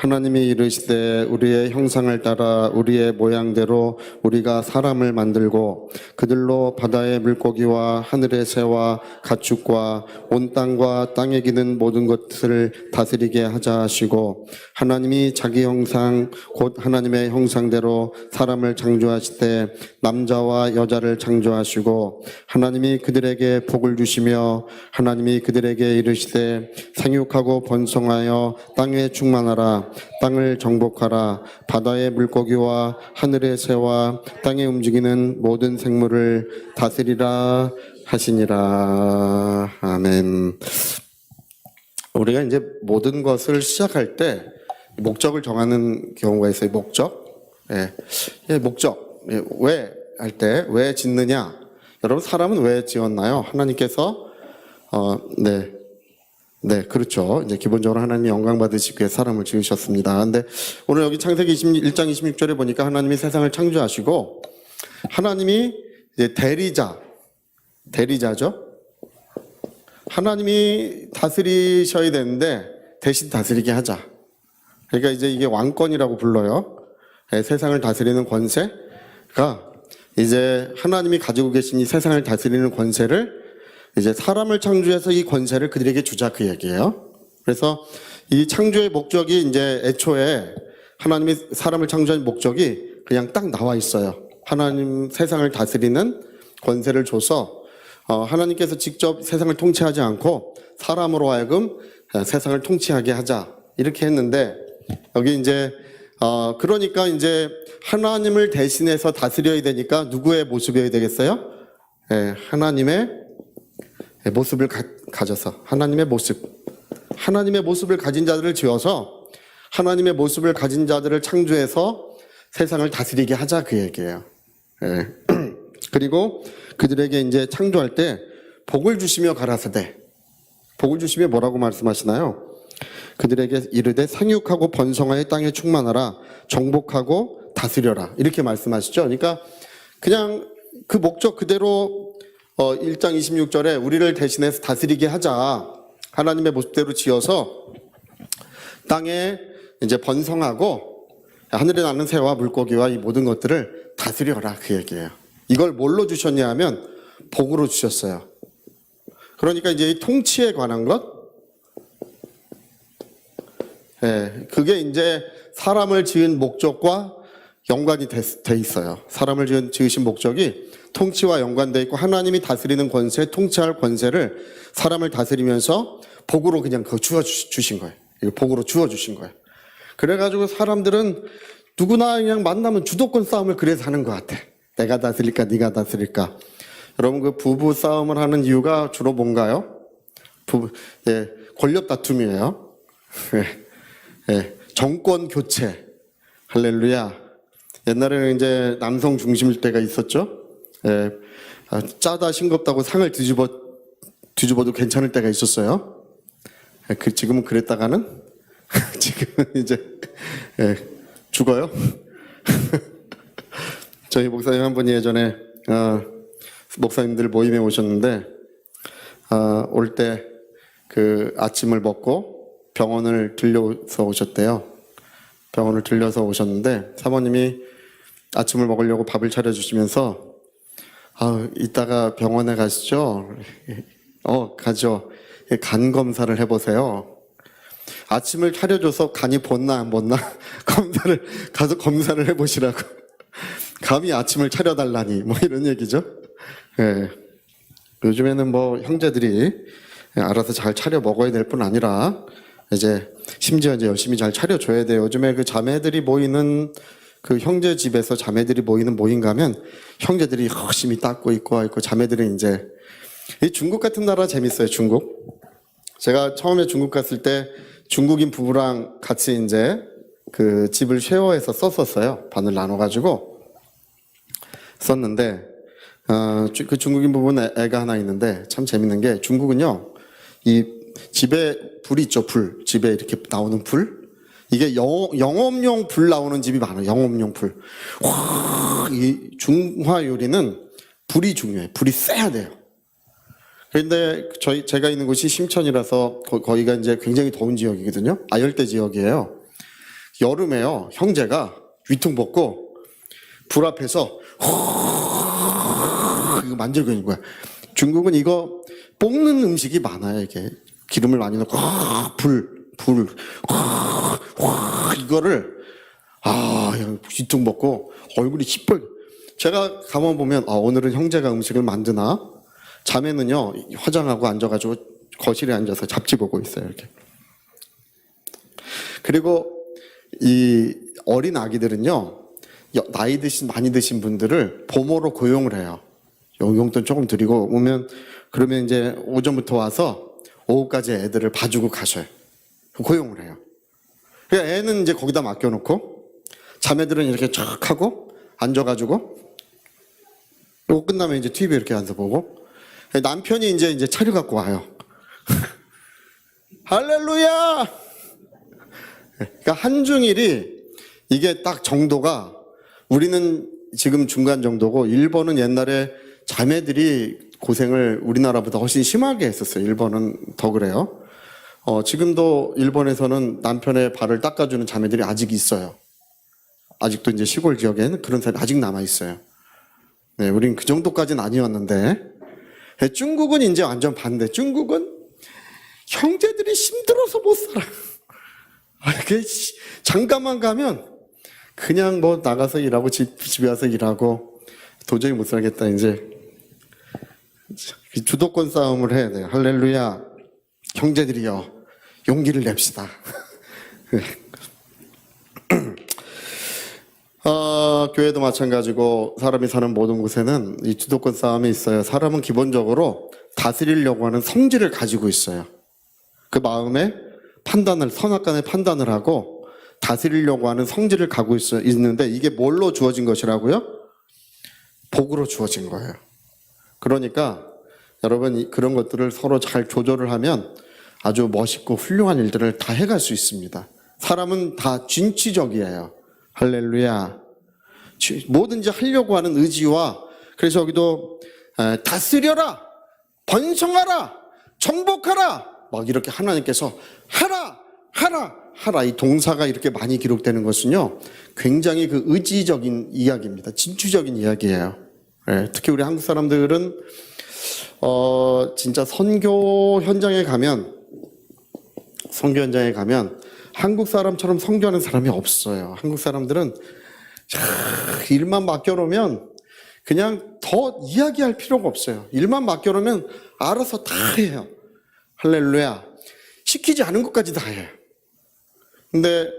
하나님이 이르시되 우리의 형상을 따라 우리의 모양대로 우리가 사람을 만들고 그들로 바다의 물고기와 하늘의 새와 가축과 온 땅과 땅에 기는 모든 것을 다스리게 하자 하시고, 하나님이 자기 형상 곧 하나님의 형상대로 사람을 창조하시되 남자와 여자를 창조하시고, 하나님이 그들에게 복을 주시며 하나님이 그들에게 이르시되 생육하고 번성하여 땅에 충만하라. 땅을 정복하라. 바다의 물고기와 하늘의 새와 땅에 움직이는 모든 생물을 다스리라 하시니라. 아멘. 우리가 이제 모든 것을 시작할 때 목적을 정하는 경우가 있어요. 목적. 목적. 왜 할 때 왜 짓느냐? 여러분, 사람은 왜 지었나요? 하나님께서 네, 그렇죠. 이제 기본적으로 하나님이 영광 받으시기 위해 사람을 지으셨습니다. 근데 오늘 여기 창세기 1장 26절에 보니까 하나님이 세상을 창조하시고, 하나님이 이제 대리자죠. 하나님이 다스리셔야 되는데 대신 다스리게 하자. 그러니까 이제 이게 왕권이라고 불러요. 세상을 다스리는 권세가 이제 하나님이 가지고 계신 이 세상을 다스리는 권세를 이제 사람을 창조해서 이 권세를 그들에게 주자, 그 얘기예요. 그래서 이 창조의 목적이 이제 애초에 하나님이 사람을 창조한 목적이 그냥 딱 나와 있어요. 하나님 세상을 다스리는 권세를 줘서 하나님께서 직접 세상을 통치하지 않고 사람으로 하여금 세상을 통치하게 하자, 이렇게 했는데, 여기 이제 그러니까 이제 하나님을 대신해서 다스려야 되니까 누구의 모습이어야 되겠어요? 하나님의 모습을 가져서 하나님의 모습을 가진 자들을 지어서 하나님의 모습을 가진 자들을 창조해서 세상을 다스리게 하자, 그 얘기예요. 그리고 그들에게 이제 창조할 때 복을 주시며 가라사대. 복을 주시며 뭐라고 말씀하시나요? 그들에게 이르되 생육하고 번성하여 땅에 충만하라. 정복하고 다스려라. 이렇게 말씀하시죠. 그러니까 그냥 그 목적 그대로 1장 26절에 우리를 대신해서 다스리게 하자. 하나님의 모습대로 지어서 땅에 이제 번성하고 하늘에 나는 새와 물고기와 이 모든 것들을 다스려라, 그 얘기예요. 이걸 뭘로 주셨냐 하면 복으로 주셨어요. 그러니까 이제 이 통치에 관한 것, 그게 이제 사람을 지은 목적과 연관이 돼 있어요. 사람을 지으신 목적이 통치와 연관되어 있고, 하나님이 다스리는 권세, 통치할 권세를 사람을 다스리면서 복으로 그냥 그거 주신 거예요. 복으로 주어주신 거예요. 그래가지고 사람들은 누구나 그냥 만나면 주도권 싸움을 그래서 하는 것 같아. 내가 다스릴까 네가 다스릴까. 여러분, 그 부부 싸움을 하는 이유가 주로 뭔가요? 권력 다툼이에요. 정권 교체. 할렐루야. 옛날에는 이제 남성 중심일 때가 있었죠. 짜다 싱겁다고 상을 뒤집어도 괜찮을 때가 있었어요. 지금은 그랬다가는 지금은 이제 죽어요. 저희 목사님 한 분이 예전에 목사님들 모임에 오셨는데, 올 때 그 아침을 먹고 병원을 들려서 오셨대요. 병원을 들려서 오셨는데 사모님이 아침을 먹으려고 밥을 차려주시면서 이따가 병원에 가시죠? 가죠. 간 검사를 해보세요. 아침을 차려줘서 간이 벗나 안 벗나 가서 검사를 해보시라고. 감히 아침을 차려달라니, 뭐 이런 얘기죠. 요즘에는 뭐 형제들이 알아서 잘 차려 먹어야 될 뿐 아니라 이제 심지어 이제 열심히 잘 차려줘야 돼요. 요즘에 그 자매들이 모이는 그 형제 집에서 자매들이 모이는 모임 가면 형제들이 열심히 닦고 있고 자매들은 이제 이 중국 같은 나라 재밌어요. 중국. 제가 처음에 중국 갔을 때 중국인 부부랑 같이 이제 그 집을 쉐어해서 썼었어요. 반을 나눠가지고 썼는데 그 중국인 부부는 애가 하나 있는데 참 재밌는 게, 중국은요 이 집에 불 있죠. 불, 집에 이렇게 나오는 불, 이게 영업용 불 나오는 집이 많아요. 영업용 불. 이 중화 요리는 불이 중요해. 불이 세야 돼요. 그런데 제가 있는 곳이 심천이라서 거기가 이제 굉장히 더운 지역이거든요. 아열대 지역이에요. 여름에요. 형제가 위퉁 벗고 불 앞에서 이거 만들고 있는 거야. 중국은 이거 볶는 음식이 많아요. 이게 기름을 많이 넣고 불 이거를 위퉁 벗고 얼굴이 시뻘. 제가 가만 보면 오늘은 형제가 음식을 만드나? 자매는요 화장하고 앉아가지고 거실에 앉아서 잡지 보고 있어요. 이렇게. 그리고 이 어린 아기들은요 나이 많이 드신 분들을 보모로 고용을 해요. 용돈 조금 드리고 오면 그러면 이제 오전부터 와서 오후까지 애들을 봐주고 가셔요. 고용을 해요. 그러니까 애는 이제 거기다 맡겨놓고 자매들은 이렇게 쫙 하고 앉아가지고 또 끝나면 이제 TV 이렇게 앉아서 보고 남편이 이제 차려 갖고 와요. 할렐루야! 그러니까 한중일이 이게 딱 정도가 우리는 지금 중간 정도고 일본은 옛날에 자매들이 고생을 우리나라보다 훨씬 심하게 했었어요. 일본은 더 그래요. 지금도 일본에서는 남편의 발을 닦아주는 자매들이 아직 있어요. 아직도 이제 시골 지역에는 그런 사람이 아직 남아 있어요. 네, 우린 그 정도까지는 아니었는데 중국은 이제 완전 반대. 중국은 형제들이 힘들어서 못 살아. 잠깐만 가면 그냥 뭐 나가서 일하고 집에 와서 일하고 도저히 못 살겠다. 이제 주도권 싸움을 해야 돼요. 할렐루야. 형제들이여 용기를 냅시다. 교회도 마찬가지고 사람이 사는 모든 곳에는 이 주도권 싸움이 있어요. 사람은 기본적으로 다스리려고 하는 성질을 가지고 있어요. 그 마음에 판단을 선악간의 판단을 하고 다스리려고 하는 성질을 갖고 있는데 이게 뭘로 주어진 것이라고요? 복으로 주어진 거예요. 그러니까 여러분 그런 것들을 서로 잘 조절을 하면 아주 멋있고 훌륭한 일들을 다 해갈 수 있습니다. 사람은 다 진취적이에요. 할렐루야. 뭐든지 하려고 하는 의지와 그래서 여기도 다스려라, 번성하라, 정복하라 막 이렇게 하나님께서 하라 이 동사가 이렇게 많이 기록되는 것은요 굉장히 그 의지적인 이야기입니다. 진취적인 이야기예요. 특히 우리 한국 사람들은 진짜 선교 현장에 가면 한국 사람처럼 선교하는 사람이 없어요. 한국 사람들은 일만 맡겨놓으면 그냥 더 이야기할 필요가 없어요. 일만 맡겨놓으면 알아서 다 해요. 할렐루야. 시키지 않은 것까지 다 해요. 근데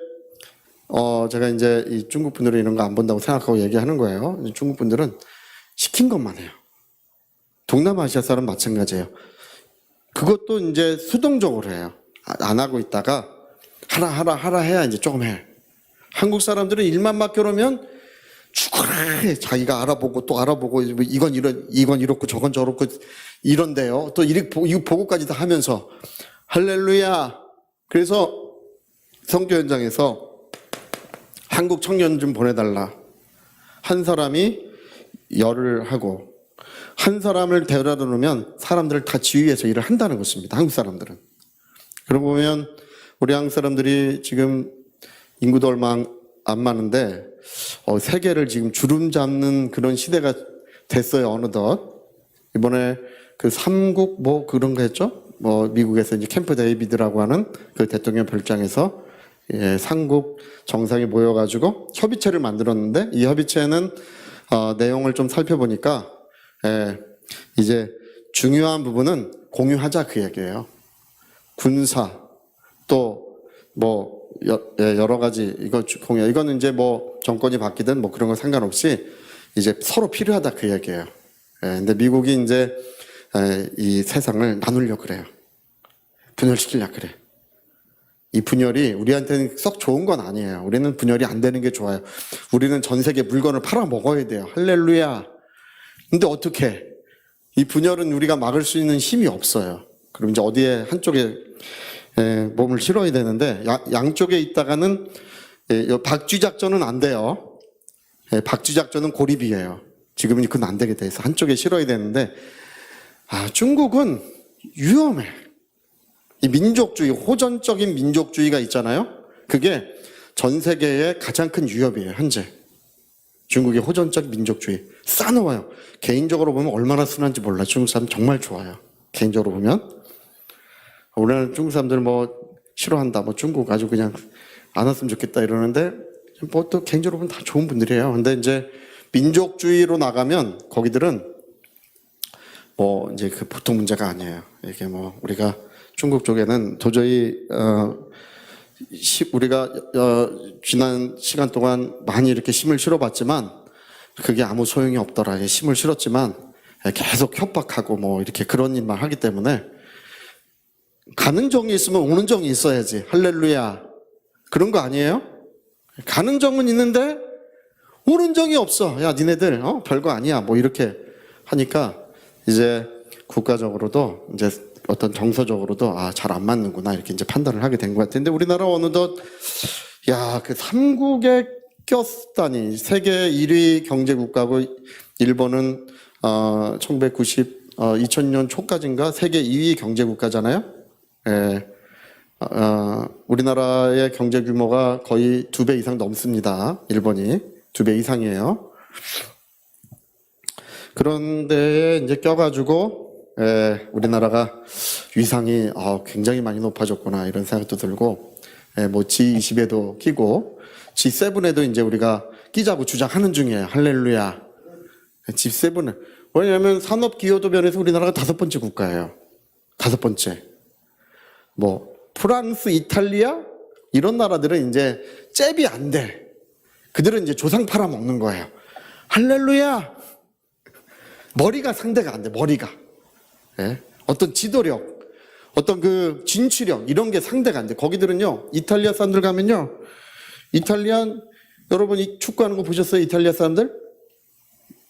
제가 이제 이 중국 분들은 이런 거 안 본다고 생각하고 얘기하는 거예요. 중국 분들은 시킨 것만 해요. 동남아시아 사람 마찬가지예요. 그것도 이제 수동적으로 해요. 안 하고 있다가 하라 해야 이제 조금 해. 한국 사람들은 일만 맡겨놓으면 죽어라 해. 자기가 알아보고 또 알아보고 이건 이렇고 저건 저렇고 이런데요. 또 이거 보고까지 다 하면서 할렐루야. 그래서 선교 현장에서 한국 청년 좀 보내달라. 한 사람이 열을 하고 한 사람을 데려다 놓으면 사람들을 다 지휘해서 일을 한다는 것입니다. 한국 사람들은. 그러고 보면 우리 한국 사람들이 지금 인구도 얼마 안 많은데 세계를 지금 주름 잡는 그런 시대가 됐어요. 어느덧. 이번에 그 삼국 뭐 그런 거 했죠? 미국에서 이제 캠프 데이비드라고 하는 그 대통령 별장에서 삼국 정상이 모여가지고 협의체를 만들었는데 이 협의체는 내용을 좀 살펴보니까 이제 중요한 부분은 공유하자 그 얘기예요. 군사 또 뭐 여러 가지 이거는 이제 뭐 정권이 바뀌든 뭐 그런 거 상관없이 이제 서로 필요하다 그 얘기예요. 근데 미국이 이제 이 세상을 나누려고 그래요. 분열시키려고 그래. 이 분열이 우리한테는 썩 좋은 건 아니에요. 우리는 분열이 안 되는 게 좋아요. 우리는 전 세계 물건을 팔아 먹어야 돼요. 할렐루야. 근데 어떻게? 이 분열은 우리가 막을 수 있는 힘이 없어요. 그럼 이제 어디에 한쪽에 몸을 실어야 되는데 양쪽에 있다가는 박쥐작전은 안 돼요. 박쥐작전은 고립이에요. 지금은 그건 안 되게 돼 있어. 한쪽에 실어야 되는데 중국은 위험해. 이 민족주의, 호전적인 민족주의가 있잖아요. 그게 전 세계의 가장 큰 위협이에요, 현재. 중국의 호전적 민족주의. 싸놓아요. 개인적으로 보면 얼마나 순한지 몰라. 중국 사람 정말 좋아요. 개인적으로 보면. 우리나라 중국 사람들 뭐 싫어한다. 뭐 중국 아주 그냥 안 왔으면 좋겠다 이러는데 뭐 또 개인적으로 보면 다 좋은 분들이에요. 근데 이제 민족주의로 나가면 거기들은 뭐 이제 그 보통 문제가 아니에요. 이게 뭐 우리가 중국 쪽에는 도저히 우리가 지난 시간 동안 많이 이렇게 힘을 실어봤지만 그게 아무 소용이 없더라. 힘을 실었지만 계속 협박하고 뭐 이렇게 그런 일만 하기 때문에 가는 정이 있으면 오는 정이 있어야지. 할렐루야. 그런 거 아니에요? 가는 정은 있는데 오는 정이 없어. 야, 니네들 별거 아니야. 뭐 이렇게 하니까 이제 국가적으로도 이제 어떤 정서적으로도 잘 안 맞는구나 이렇게 이제 판단을 하게 된 것 같은데 우리나라 어느덧 그 삼국에 꼈다니 세계 1위 경제 국가고 일본은 2000년 초까지인가 세계 2위 경제 국가잖아요. 예. 우리나라의 경제 규모가 거의 2배 이상 넘습니다. 일본이 2배 이상이에요. 그런데 이제 껴가지고 우리나라가 위상이 굉장히 많이 높아졌구나 이런 생각도 들고 뭐 G20에도 끼고 G7에도 이제 우리가 끼자고 주장하는 중이에요. 할렐루야. G7은 왜냐하면 산업 기여도 면에서 우리나라가 5번째 국가예요. 5번째. 뭐 프랑스, 이탈리아 이런 나라들은 이제 잽이 안 돼. 그들은 이제 조상 팔아먹는 거예요. 할렐루야. 머리가 상대가 안 돼. 머리가. 예? 어떤 지도력, 어떤 그 진취력 이런 게 상대가 안 돼. 거기들은요. 이탈리아 사람들 가면요. 여러분 이 축구하는 거 보셨어요? 이탈리아 사람들?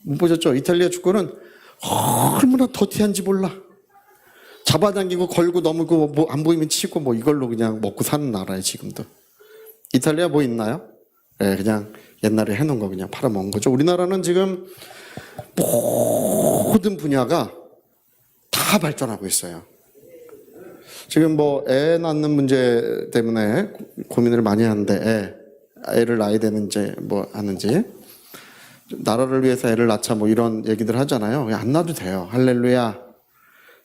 못 보셨죠? 이탈리아 축구는 얼마나 더티한지 몰라. 잡아당기고 걸고 넘고 뭐 안 보이면 치고 뭐 이걸로 그냥 먹고 사는 나라예요 지금도. 이탈리아 뭐 있나요? 그냥 옛날에 해놓은 거 그냥 팔아먹은 거죠. 우리나라는 지금 모든 분야가 다 발전하고 있어요. 지금 뭐 애 낳는 문제 때문에 고민을 많이 하는데 애를 낳아야 되는지 뭐 하는지 나라를 위해서 애를 낳자 뭐 이런 얘기들 하잖아요. 안 낳아도 돼요. 할렐루야.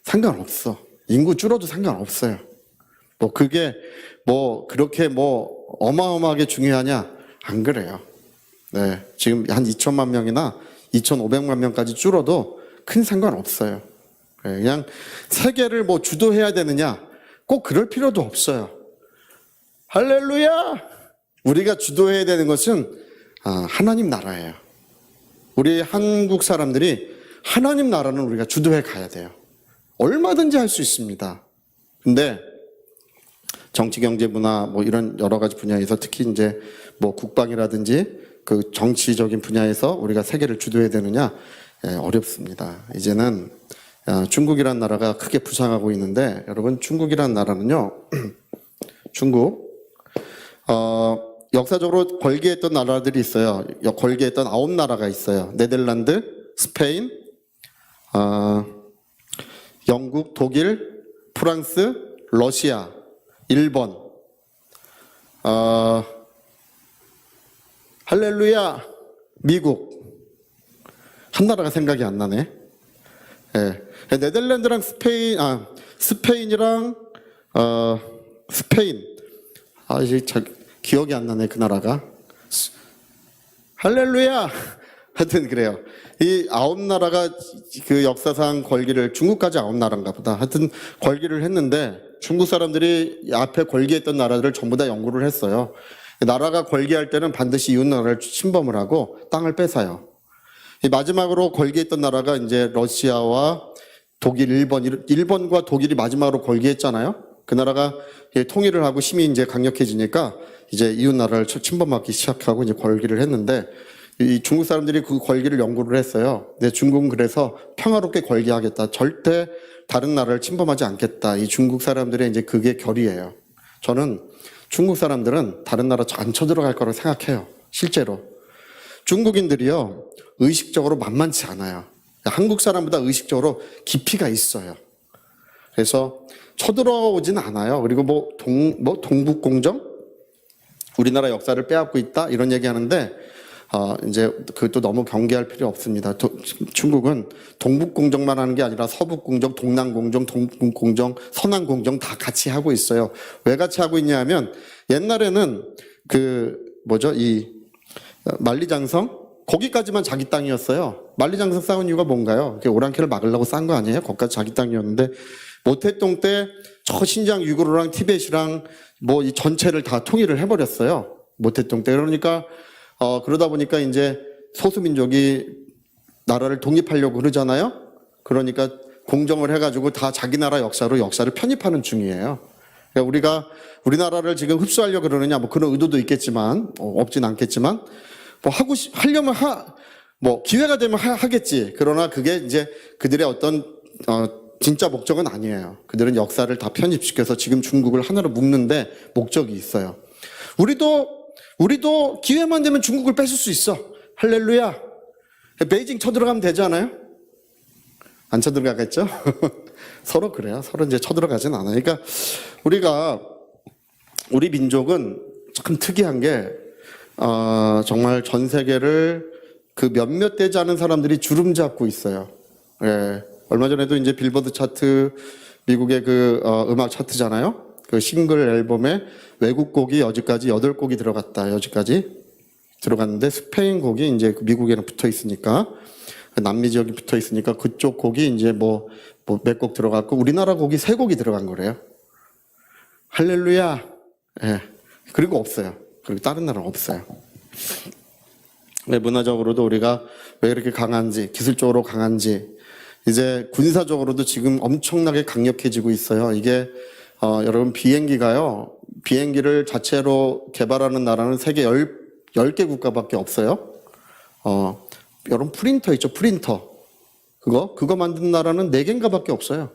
상관없어. 인구 줄어도 상관없어요. 뭐 그게 뭐 그렇게 뭐 어마어마하게 중요하냐? 안 그래요. 네. 지금 한 2천만 명이나 2,500만 명까지 줄어도 큰 상관없어요. 그냥 세계를 뭐 주도해야 되느냐? 꼭 그럴 필요도 없어요. 할렐루야! 우리가 주도해야 되는 것은 하나님 나라예요. 우리 한국 사람들이 하나님 나라는 우리가 주도해 가야 돼요. 얼마든지 할 수 있습니다. 근데 정치, 경제, 문화 뭐 이런 여러 가지 분야에서 특히 이제 뭐 국방이라든지 그 정치적인 분야에서 우리가 세계를 주도해야 되느냐 어렵습니다. 이제는 중국이라는 나라가 크게 부상하고 있는데 여러분 중국이라는 나라는요. 중국 역사적으로 걸개했던 나라들이 있어요. 걸개했던 9나라가 있어요. 네덜란드, 스페인, 영국, 독일, 프랑스, 러시아, 일본. 할렐루야, 미국. 한 나라가 생각이 안 나네. 네덜란드랑 스페인이랑 스페인. 이제 기억이 안 나네 그 나라가. 할렐루야. 하여튼 그래요. 이 9나라가 그 역사상 걸기를 중국까지 9나라인가 보다. 하여튼 걸기를 했는데 중국 사람들이 앞에 걸기했던 나라들을 전부 다 연구를 했어요. 나라가 걸기할 때는 반드시 이웃 나라를 침범을 하고 땅을 뺏어요. 마지막으로 걸기했던 나라가 이제 러시아와 독일, 일본과 독일이 마지막으로 걸기했잖아요. 그 나라가 통일을 하고 힘이 이제 강력해지니까 이제 이웃 나라를 침범하기 시작하고 이제 걸기를 했는데 이 중국 사람들이 그 걸기를 연구를 했어요. 근데 중국은 그래서 평화롭게 걸기하겠다. 절대 다른 나라를 침범하지 않겠다. 이 중국 사람들의 이제 그게 결의예요. 저는 중국 사람들은 다른 나라 안 쳐들어갈 거라고 생각해요. 실제로. 중국인들이요. 의식적으로 만만치 않아요. 한국 사람보다 의식적으로 깊이가 있어요. 그래서 쳐들어오진 않아요. 그리고 동북공정? 우리나라 역사를 빼앗고 있다 이런 얘기하는데 이제 그것도 너무 경계할 필요 없습니다. 중국은 동북공정만 하는 게 아니라 서북공정, 동남공정, 동북공정, 서남공정 다 같이 하고 있어요. 왜 같이 하고 있냐면 옛날에는 이 만리장성 거기까지만 자기 땅이었어요. 만리장성 쌓은 이유가 뭔가요? 오랑캐를 막으려고 쌓은 거 아니에요? 거기까지 자기 땅이었는데 모태동 때 저 신장 유구르랑 티벳이랑 뭐 이 전체를 다 통일을 해버렸어요. 모태동 때. 그러니까 그러다 보니까 이제 소수민족이 나라를 독립하려고 그러잖아요. 그러니까 공정을 해가지고 다 자기 나라 역사를 편입하는 중이에요. 그러니까 우리나라를 지금 흡수하려고 그러느냐, 뭐 그런 의도도 있겠지만, 없진 않겠지만, 뭐 하려면 뭐 기회가 되면 하겠지. 그러나 그게 이제 그들의 어떤, 진짜 목적은 아니에요. 그들은 역사를 다 편입시켜서 지금 중국을 하나로 묶는데 목적이 있어요. 우리도 기회만 되면 중국을 뺏을 수 있어. 할렐루야. 베이징 쳐들어가면 되지 않아요? 안 쳐들어가겠죠? 서로 그래요. 서로 이제 쳐들어가진 않아요. 그러니까 우리 민족은 참 특이한 게, 정말 전 세계를 그 몇몇 되지 않은 사람들이 주름 잡고 있어요. 예. 얼마 전에도 이제 빌보드 차트, 미국의 음악 차트잖아요. 그 싱글 앨범에 외국 곡이 여지까지 8곡이 들어갔다. 여지까지 들어갔는데 스페인 곡이 이제 미국에는 붙어 있으니까, 남미 지역이 붙어 있으니까 그쪽 곡이 이제 몇 곡 들어갔고 우리나라 곡이 3곡이 들어간 거래요. 할렐루야. 예. 그리고 없어요. 그리고 다른 나라는 없어요. 왜 문화적으로도 우리가 왜 이렇게 강한지, 기술적으로 강한지, 이제 군사적으로도 지금 엄청나게 강력해지고 있어요. 이게 여러분 비행기를 자체로 개발하는 나라는 세계 10개 국가밖에 없어요. 여러분 프린터 있죠? 프린터. 그거 만든 나라는 4개인가 밖에 없어요.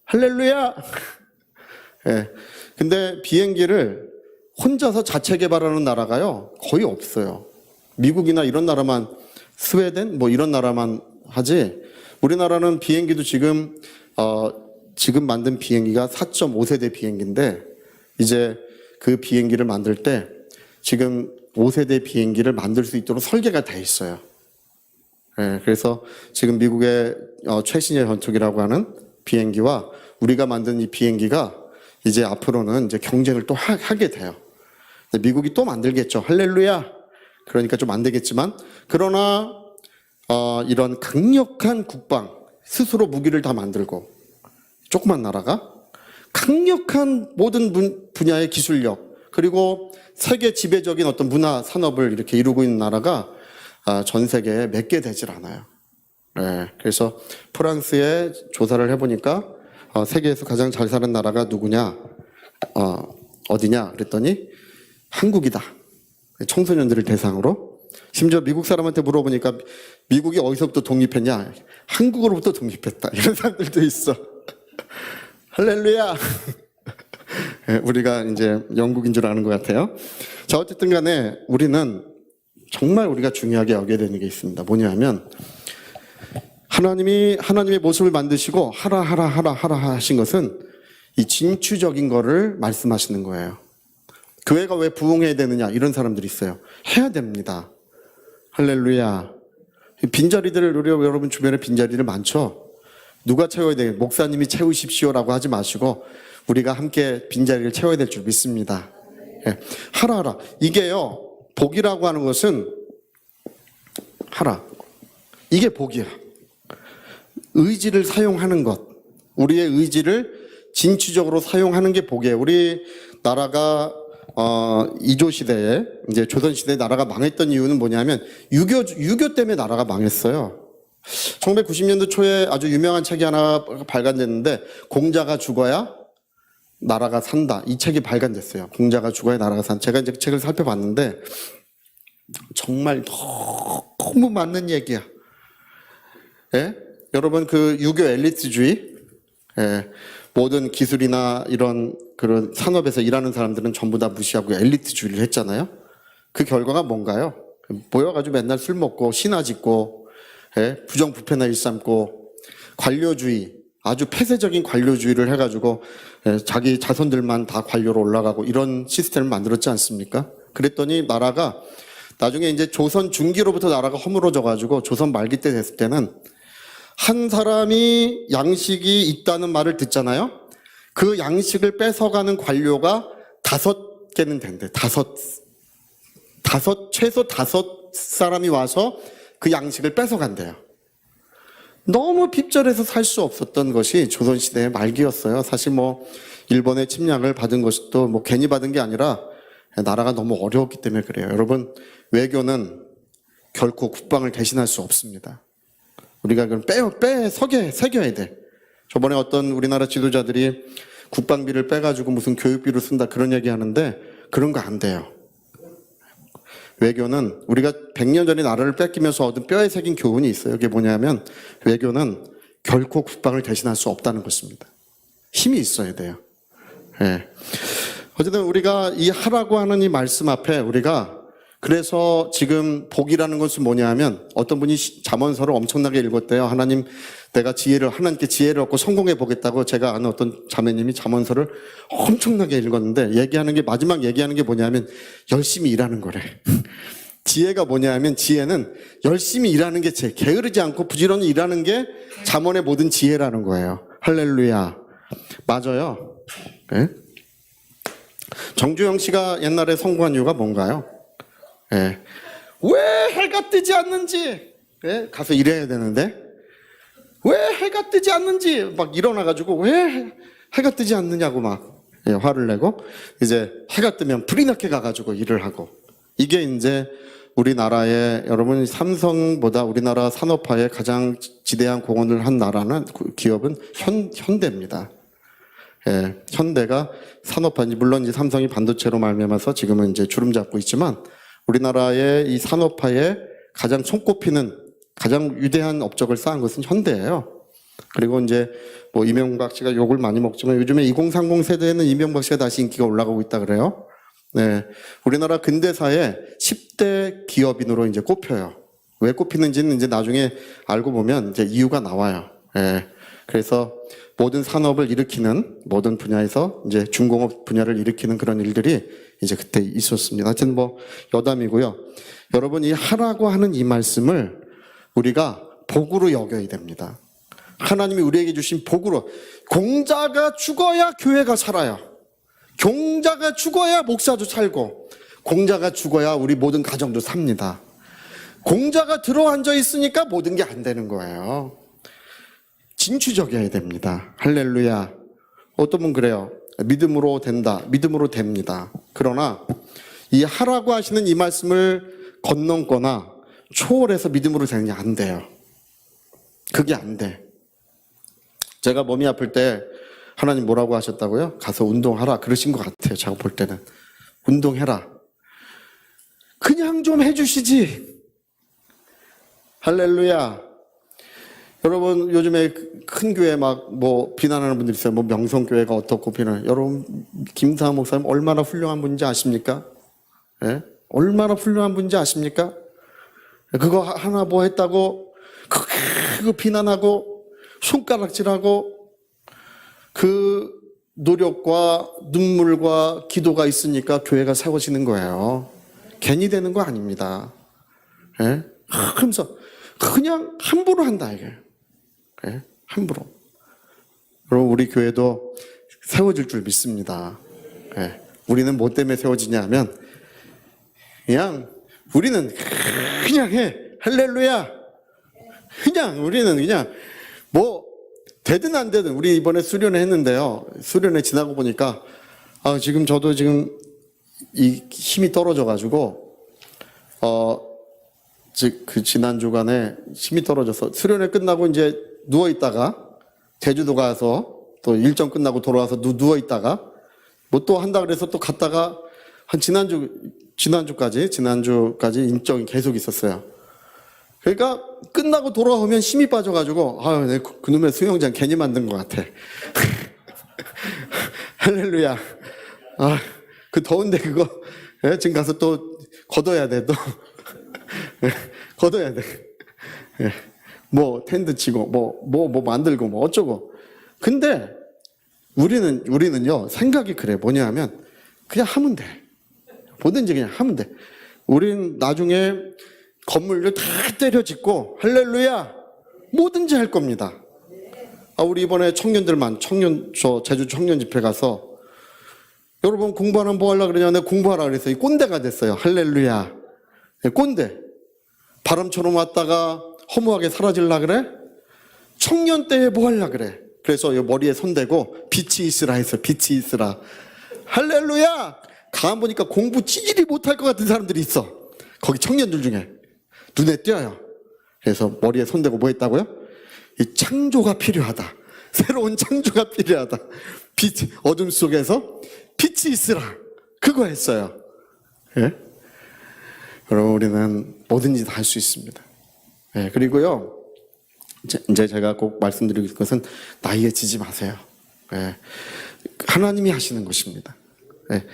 할렐루야! 예. 근데 비행기를 혼자서 자체 개발하는 나라가요, 거의 없어요. 미국이나 이런 나라만, 스웨덴? 뭐 이런 나라만 하지, 우리나라는 비행기도 지금 만든 비행기가 4.5세대 비행기인데, 이제 그 비행기를 만들 때 지금 5세대 비행기를 만들 수 있도록 설계가 돼 있어요. 예, 그래서 지금 미국의 최신의 전투기라고 하는 비행기와 우리가 만든 이 비행기가 이제 앞으로는 이제 경쟁을 또 하게 돼요. 미국이 또 만들겠죠. 할렐루야. 그러니까 좀 안 되겠지만, 그러나 이런 강력한 국방, 스스로 무기를 다 만들고, 조그만 나라가 강력한 모든 분야의 기술력, 그리고 세계 지배적인 어떤 문화 산업을 이렇게 이루고 있는 나라가 전 세계에 몇 개 되질 않아요. 네, 그래서 프랑스에 조사를 해보니까 세계에서 가장 잘 사는 나라가 누구냐, 어디냐 그랬더니 한국이다. 청소년들을 대상으로. 심지어 미국 사람한테 물어보니까 미국이 어디서부터 독립했냐, 한국으로부터 독립했다, 이런 사람들도 있어. 할렐루야. 우리가 이제 영국인 줄 아는 것 같아요. 자, 어쨌든 간에 우리는 정말 우리가 중요하게 여겨야 되는 게 있습니다. 뭐냐면, 하나님의 모습을 만드시고 하라 하신 것은 이 진취적인 거를 말씀하시는 거예요. 교회가 왜 부흥해야 되느냐, 이런 사람들이 있어요. 해야 됩니다. 할렐루야. 빈자리들, 우리 여러분 주변에 빈자리들 많죠? 누가 채워야 돼요? 목사님이 채우십시오라고 하지 마시고 우리가 함께 빈자리를 채워야 될 줄 믿습니다. 예. 하라. 이게요, 복이라고 하는 것은 하라. 이게 복이야. 의지를 사용하는 것. 우리의 의지를 진취적으로 사용하는 게 복이에요. 우리 나라가 이조 시대에, 이제 조선 시대에 나라가 망했던 이유는 뭐냐면 유교 때문에 나라가 망했어요. 1990년도 초에 아주 유명한 책이 하나 발간됐는데, 공자가 죽어야 나라가 산다. 이 책이 발간됐어요. 공자가 죽어야 나라가 산다. 제가 이제 책을 살펴봤는데 정말 너무 맞는 얘기야. 예? 여러분, 그 유교 엘리트주의, 예, 모든 기술이나 이런 그런 산업에서 일하는 사람들은 전부 다 무시하고 엘리트주의를 했잖아요. 그 결과가 뭔가요? 모여가지고 맨날 술 먹고 신화 짓고, 예, 부정부패나 일삼고 관료주의, 아주 폐쇄적인 관료주의를 해가지고 자기 자손들만 다 관료로 올라가고 이런 시스템을 만들었지 않습니까? 그랬더니 나라가 나중에 이제 조선 중기로부터 나라가 허물어져가지고 조선 말기 때 됐을 때는 한 사람이 양식이 있다는 말을 듣잖아요. 그 양식을 뺏어가는 관료가 5개는 된대. 최소 5 사람이 와서 그 양식을 뺏어간대요. 너무 핍절해서 살 수 없었던 것이 조선시대의 말기였어요. 사실 뭐 일본의 침략을 받은 것도 뭐 괜히 받은 게 아니라 나라가 너무 어려웠기 때문에 그래요. 여러분, 외교는 결코 국방을 대신할 수 없습니다. 우리가 그럼 새겨야 돼. 저번에 어떤 우리나라 지도자들이 국방비를 빼가지고 무슨 교육비로 쓴다 그런 얘기 하는데 그런 거 안 돼요. 외교는 우리가 100년 전에 나라를 뺏기면서 얻은 뼈에 새긴 교훈이 있어요. 그게 뭐냐면 외교는 결코 국방을 대신할 수 없다는 것입니다. 힘이 있어야 돼요. 예. 어쨌든 우리가 이 하라고 하는 이 말씀 앞에 우리가 그래서 지금 복이라는 것은 뭐냐 하면 어떤 분이 잠언서를 엄청나게 읽었대요. 내가 하나님께 지혜를 얻고 성공해 보겠다고 제가 아는 어떤 자매님이 잠언서를 엄청나게 읽었는데 마지막 얘기하는 게 뭐냐면 열심히 일하는 거래. 지혜가 뭐냐 하면 지혜는 열심히 일하는 게 게으르지 않고 부지런히 일하는 게 잠언의 모든 지혜라는 거예요. 할렐루야. 맞아요. 네? 정주영 씨가 옛날에 성공한 이유가 뭔가요? 예. 왜 해가 뜨지 않는지, 예? 가서 일해야 되는데, 왜 해가 뜨지 않는지, 막 일어나가지고, 왜 해가 뜨지 않느냐고 막, 예, 화를 내고, 이제 해가 뜨면 불이 나게 가가지고 일을 하고, 이게 이제 우리나라의, 여러분, 삼성보다 우리나라 산업화에 가장 지대한 공헌을 한 나라는, 기업은 현대입니다. 예, 현대가 산업화, 물론 이제 삼성이 반도체로 말미암아서 지금은 이제 주름 잡고 있지만, 우리나라의 이 산업화에 가장 손꼽히는 가장 위대한 업적을 쌓은 것은 현대예요. 그리고 이제 뭐 이명박 씨가 욕을 많이 먹지만 요즘에 2030 세대에는 이명박 씨가 다시 인기가 올라가고 있다 그래요. 네. 우리나라 근대사의 10대 기업인으로 이제 꼽혀요. 왜 꼽히는지는 이제 나중에 알고 보면 이제 이유가 나와요. 네. 그래서 모든 산업을 일으키는 모든 분야에서 이제 중공업 분야를 일으키는 그런 일들이 이제 그때 있었습니다. 하여튼 뭐 여담이고요. 여러분, 이 하라고 하는 이 말씀을 우리가 복으로 여겨야 됩니다. 하나님이 우리에게 주신 복으로. 공자가 죽어야 교회가 살아요. 공자가 죽어야 목사도 살고, 공자가 죽어야 우리 모든 가정도 삽니다. 공자가 들어앉아 있으니까 모든 게 안 되는 거예요. 진취적이어야 됩니다. 할렐루야. 어떤 분 그래요. 믿음으로 된다. 믿음으로 됩니다. 그러나 이 하라고 하시는 이 말씀을 건넘거나 초월해서 믿음으로 되는 게 안 돼요. 그게 안 돼. 제가 몸이 아플 때 하나님 뭐라고 하셨다고요? 가서 운동하라 그러신 것 같아요. 제가 볼 때는. 운동해라. 그냥 좀 해주시지. 할렐루야. 여러분, 요즘에 큰 교회 막 뭐 비난하는 분들 있어요. 뭐 명성교회가 어떻고 비난. 여러분, 김사하 목사님 얼마나 훌륭한 분인지 아십니까? 예? 얼마나 훌륭한 분인지 아십니까? 그거 하나 뭐 했다고 그거 비난하고 손가락질하고 그 노력과 눈물과 기도가 있으니까 교회가 세워지는 거예요. 괜히 되는 거 아닙니다. 예? 그러면서 그냥 함부로 한다 이게. 예? 함부로. 여러분, 우리 교회도 세워질 줄 믿습니다. 예. 우리는 뭐 때문에 세워지냐 하면 그냥 우리는 그냥 해. 할렐루야. 우리는 그냥 뭐 되든 안 되든. 우리 이번에 수련회 했는데요. 수련회 지나고 보니까 지금 저도 지금 이 힘이 떨어져 가지고 지난 주간에 힘이 떨어져서 수련회 끝나고 이제 누워 있다가 제주도 가서 또 일정 끝나고 돌아와서 누워 있다가 뭐 또 한다 그래서 또 갔다가 한 지난주까지 일정이 계속 있었어요. 그러니까 끝나고 돌아오면 힘이 빠져가지고 그놈의 수영장 괜히 만든 것 같아. 할렐루야. 그 더운데 그거 지금 가서 또 걷어야 돼. 또 걷어야 돼. 뭐 텐트 치고 뭐 만들고 뭐 어쩌고. 근데 우리는요, 생각이 그래. 뭐냐 하면, 그냥 하면 돼. 뭐든지 그냥 하면 돼. 우린 나중에 건물을 다 때려 짓고, 할렐루야! 뭐든지 할 겁니다. 우리 이번에 저 제주 청년 집회 가서, 여러분 공부하면 뭐 하려고 그러냐? 내가 공부하라 그랬어요. 꼰대가 됐어요. 할렐루야. 꼰대. 바람처럼 왔다가 허무하게 사라질라 그래? 청년 때에 뭐 하려고 그래? 그래서 머리에 손대고 빛이 있으라 했어요. 빛이 있으라. 할렐루야! 가만 보니까 공부 찌질이 못할 것 같은 사람들이 있어. 거기 청년들 중에. 눈에 띄어요. 그래서 머리에 손대고 뭐 했다고요? 이 창조가 필요하다. 새로운 창조가 필요하다. 빛, 어둠 속에서 빛이 있으라. 그거 했어요. 예? 여러분, 우리는 뭐든지 다 할 수 있습니다. 예, 그리고요, 이제 제가 꼭 말씀드리고 싶은 것은 나이에 지지 마세요. 예, 하나님이 하시는 것입니다. 예,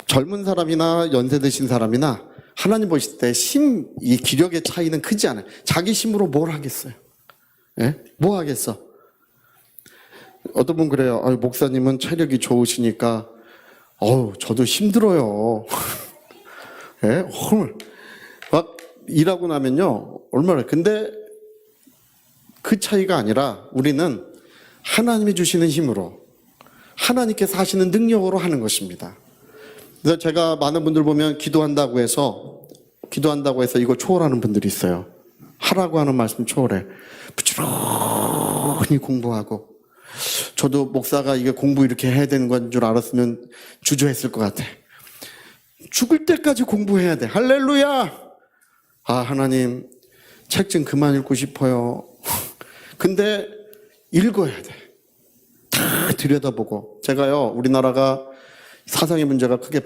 젊은 사람이나 연세 드신 사람이나 하나님 보실 때 이 기력의 차이는 크지 않아요. 자기 힘으로 뭘 하겠어요? 예? 뭐 하겠어? 어떤 분 그래요. 목사님은 체력이 좋으시니까 저도 힘들어요. 예? 막 일하고 나면요, 얼마나. 근데 그 차이가 아니라 우리는 하나님이 주시는 힘으로, 하나님께서 하시는 능력으로 하는 것입니다. 그래서 제가 많은 분들 보면 기도한다고 해서 이거 초월하는 분들이 있어요. 하라고 하는 말씀 초월해. 부지런히 공부하고. 저도 목사가 이게 공부 이렇게 해야 되는 건 줄 알았으면 주저했을 것 같아. 죽을 때까지 공부해야 돼. 할렐루야! 하나님, 책 좀 그만 읽고 싶어요. 근데 읽어야 돼. 다 들여다보고. 제가요, 우리나라가 사상의 문제가 크게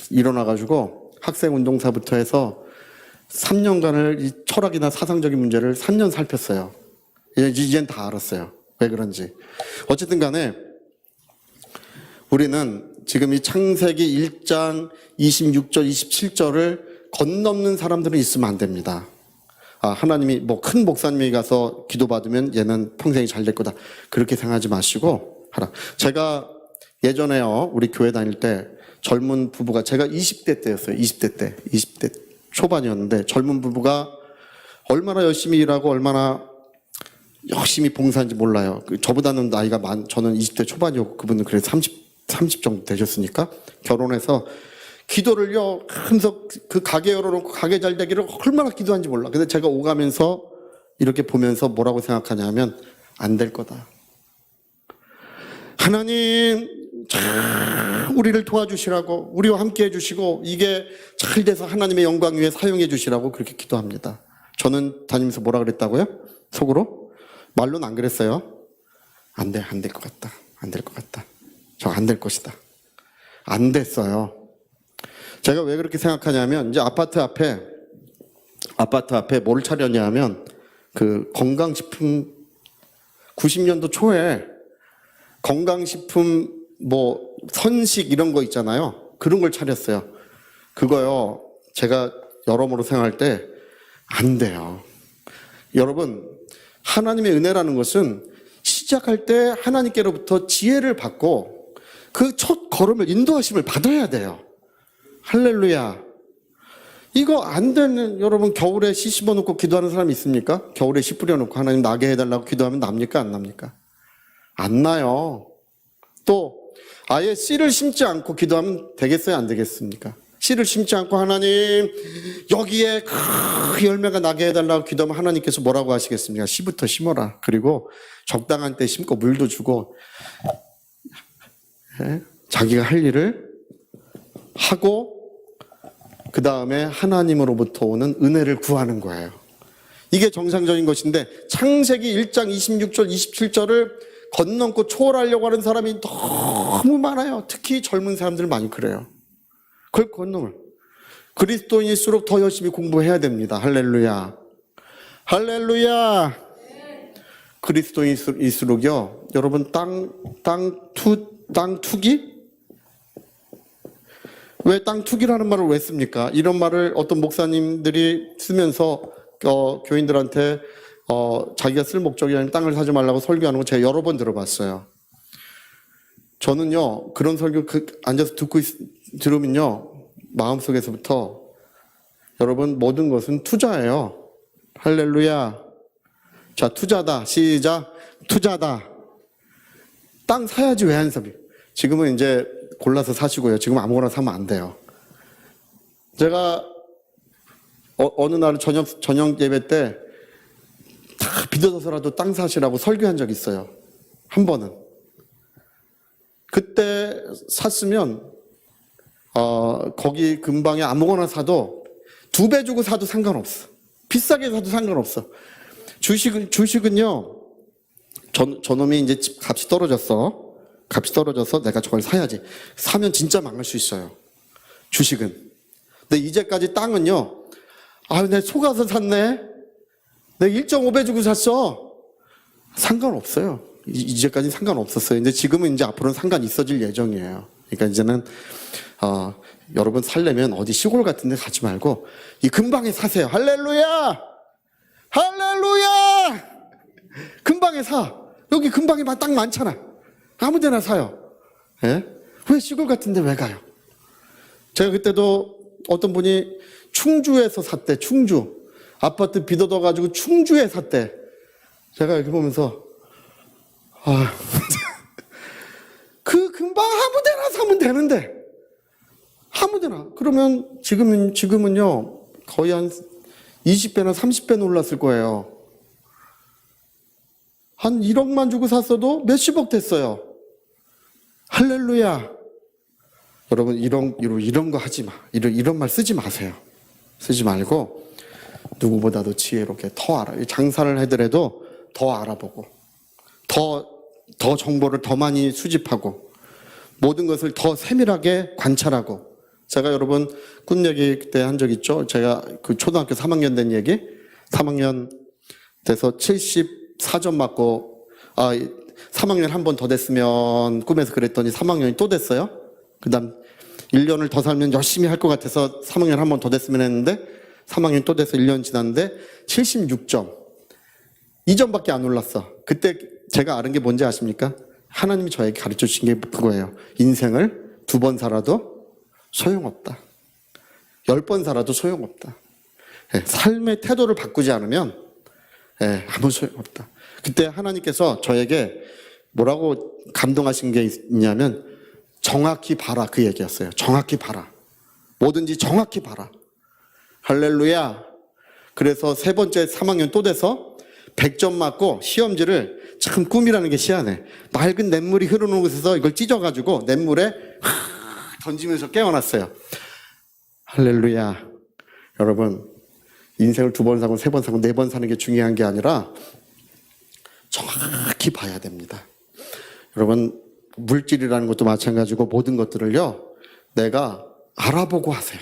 일어나가지고 학생운동사부터 해서 3년간을 이 철학이나 사상적인 문제를 3년 살폈어요. 이젠 다 알았어요. 왜 그런지. 어쨌든 간에 우리는 지금 이 창세기 1장 26절, 27절을 건넘는 사람들은 있으면 안 됩니다. 하나님이 큰 목사님이 가서 기도받으면 얘는 평생이 잘 될 거다. 그렇게 생각하지 마시고 하라. 제가 예전에요, 우리 교회 다닐 때 젊은 부부가, 제가 20대 때였어요. 20대 초반이었는데 젊은 부부가 얼마나 열심히 일하고 얼마나 열심히 봉사한지 몰라요. 저보다는 나이가 저는 20대 초반이었고 그분은 그래도 30 정도 되셨으니까 결혼해서 기도를요, 하면서 그 가게 열어놓고 가게 잘 되기를 얼마나 기도한지 몰라. 근데 제가 오가면서 이렇게 보면서 뭐라고 생각하냐면 안 될 거다. 하나님, 우리를 도와주시라고, 우리와 함께 해주시고 이게 잘 돼서 하나님의 영광 위에 사용해 주시라고 그렇게 기도합니다. 저는 다니면서 뭐라 그랬다고요? 속으로? 말로는 안 그랬어요. 안 될 것 같다. 안 될 것 같다. 저 안 될 것이다. 안 됐어요. 제가 왜 그렇게 생각하냐면, 이제 아파트 앞에 뭘 차렸냐면, 그 건강식품, 90년도 초에 건강식품 선식 이런 거 있잖아요. 그런 걸 차렸어요. 그거요, 제가 여러모로 생각할 때 안 돼요. 여러분, 하나님의 은혜라는 것은 시작할 때 하나님께로부터 지혜를 받고 그 첫 걸음을, 인도하심을 받아야 돼요. 할렐루야. 이거 안 되는, 여러분, 겨울에 씨 씹어놓고 기도하는 사람이 있습니까? 겨울에 씨 뿌려놓고 하나님 나게 해달라고 기도하면 납니까? 안 납니까? 안 나요. 또 아예 씨를 심지 않고 기도하면 되겠어요? 안 되겠습니까? 씨를 심지 않고 하나님 여기에 그 열매가 나게 해달라고 기도하면 하나님께서 뭐라고 하시겠습니까? 씨부터 심어라. 그리고 적당한 때 심고 물도 주고, 자기가 할 일을 하고 그 다음에 하나님으로부터 오는 은혜를 구하는 거예요. 이게 정상적인 것인데, 창세기 1장 26절 27절을 건넘고 초월하려고 하는 사람이 너무 많아요. 특히 젊은 사람들 많이 그래요. 그걸 건너을. 그리스도인일수록 더 열심히 공부해야 됩니다. 할렐루야. 할렐루야. 그리스도인일수록요, 여러분, 땅 투기? 왜 땅 투기라는 말을 왜 씁니까? 이런 말을 어떤 목사님들이 쓰면서 교인들한테 자기가 쓸 목적이 아닌 땅을 사지 말라고 설교하는 거 제가 여러 번 들어봤어요. 저는요, 그런 설교 앉아서 들으면요, 마음속에서부터 여러분, 모든 것은 투자예요. 할렐루야. 자, 투자다. 시작. 투자다. 땅 사야지 왜 안 사? 지금은 이제 골라서 사시고요. 지금 아무거나 사면 안 돼요. 제가 어느 날 저녁 예배 때 다 빚어서라도 땅 사시라고 설교한 적 있어요. 한 번은. 그때 샀으면 거기 근방에 아무거나 사도 2배 주고 사도 상관없어. 비싸게 사도 상관없어. 주식은요. 저놈이 이제 집 값이 떨어졌어. 값이 떨어져서 내가 저걸 사야지. 사면 진짜 망할 수 있어요. 주식은. 근데 이제까지 땅은요. 내가 속아서 샀네. 내가 1.5배 주고 샀어. 상관없어요. 이제까지 상관없었어요. 근데 지금은 이제 앞으로는 상관 있어질 예정이에요. 그러니까 이제는 여러분 살려면 어디 시골 같은 데 가지 말고 이 근방에 사세요. 할렐루야! 할렐루야! 근방에 사. 여기 근방에 땅 많잖아. 아무 데나 사요. 예? 왜 시골 같은 데 왜 가요? 제가 그때도 어떤 분이 충주에서 샀대. 충주. 아파트 빚 얻어가지고 충주에 샀대. 제가 이렇게 보면서 그 근방 아무 데나 사면 되는데 아무 데나. 그러면 지금은요 거의 한 20배나 30배 올랐을 거예요. 한 1억만 주고 샀어도 몇십억 됐어요. 할렐루야. 여러분 이런 거 하지 마. 이런 말 쓰지 마세요. 쓰지 말고 누구보다도 지혜롭게 더 알아. 장사를 하더라도 더 알아보고 더 정보를 더 많이 수집하고 모든 것을 더 세밀하게 관찰하고. 제가 여러분 꿈 얘기 그때 한 적 있죠. 제가 그 초등학교 3학년 된 얘기. 3학년 돼서 74점 맞고 3학년 한 번 더 됐으면 꿈에서 그랬더니 3학년이 또 됐어요. 그 다음 1년을 더 살면 열심히 할 것 같아서 3학년 한 번 더 됐으면 했는데 3학년 또 돼서 1년 지났는데 76점. 2점밖에 안 올랐어. 그때 제가 알은 게 뭔지 아십니까? 하나님이 저에게 가르쳐 주신 게 그거예요. 인생을 2번 살아도 소용없다. 10번 살아도 소용없다. 삶의 태도를 바꾸지 않으면 아무 소용없다. 그때 하나님께서 저에게 뭐라고 감동하신 게 있냐면 정확히 봐라 그 얘기였어요. 정확히 봐라. 뭐든지 정확히 봐라. 할렐루야. 그래서 세 번째 3학년 또 돼서 100점 맞고 시험지를 참 꿈이라는 게 희한해. 맑은 냇물이 흐르는 곳에서 이걸 찢어가지고 냇물에 던지면서 깨어났어요. 할렐루야. 여러분 인생을 2번 사고 3번 사고 4번 사는 게 중요한 게 아니라 정확히 봐야 됩니다. 여러분 물질이라는 것도 마찬가지고 모든 것들을요 내가 알아보고 하세요.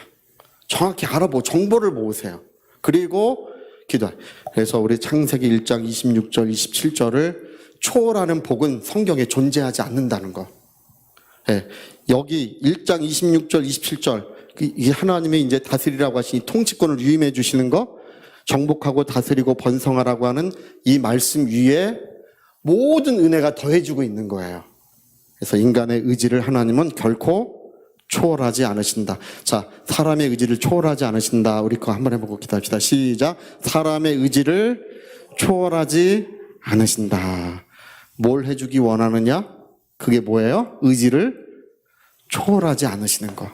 정확히 알아보고 정보를 모으세요. 그리고 기도해. 그래서 우리 창세기 1장 26절 27절을 초월하는 복은 성경에 존재하지 않는다는 거. 여기 1장 26절 27절 이게 하나님의 이제 다스리라고 하시니 통치권을 위임해 주시는 거, 정복하고 다스리고 번성하라고 하는 이 말씀 위에 모든 은혜가 더해지고 있는 거예요. 그래서 인간의 의지를 하나님은 결코 초월하지 않으신다. 자, 사람의 의지를 초월하지 않으신다. 우리 거 한번 해보고 기도합시다. 시작. 사람의 의지를 초월하지 않으신다. 뭘 해주기 원하느냐? 그게 뭐예요? 의지를 초월하지 않으시는 거.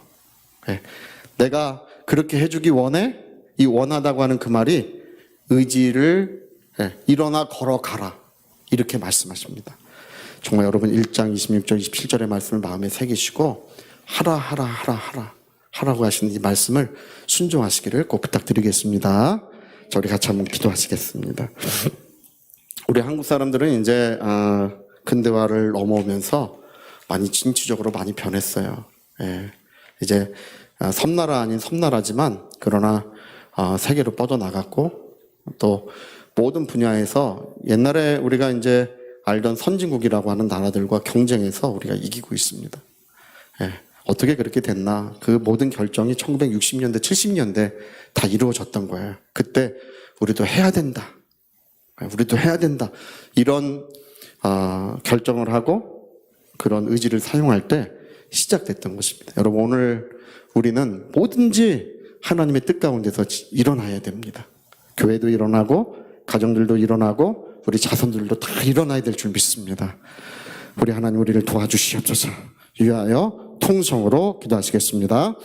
내가 그렇게 해주기 원해? 이 원하다고 하는 그 말이 의지를 일어나 걸어가라. 이렇게 말씀하십니다. 정말 여러분 1장 26절 27절의 말씀을 마음에 새기시고 하라고 하시는 이 말씀을 순종하시기를 꼭 부탁드리겠습니다. 자, 우리 같이 한번 기도하시겠습니다. 우리 한국 사람들은 이제 근대화를 넘어오면서 많이 진취적으로 많이 변했어요. 이제 섬나라 아닌 섬나라지만 그러나 세계로 뻗어나갔고 또 모든 분야에서 옛날에 우리가 이제 알던 선진국이라고 하는 나라들과 경쟁해서 우리가 이기고 있습니다. 어떻게 그렇게 됐나? 그 모든 결정이 1960년대, 70년대 다 이루어졌던 거예요. 그때 우리도 해야 된다. 우리도 해야 된다. 이런 결정을 하고 그런 의지를 사용할 때 시작됐던 것입니다. 여러분, 오늘 우리는 뭐든지 하나님의 뜻 가운데서 일어나야 됩니다. 교회도 일어나고 가정들도 일어나고 우리 자손들도 다 일어나야 될 줄 믿습니다. 우리 하나님 우리를 도와주시옵소서. 위하여 통성으로 기도하시겠습니다.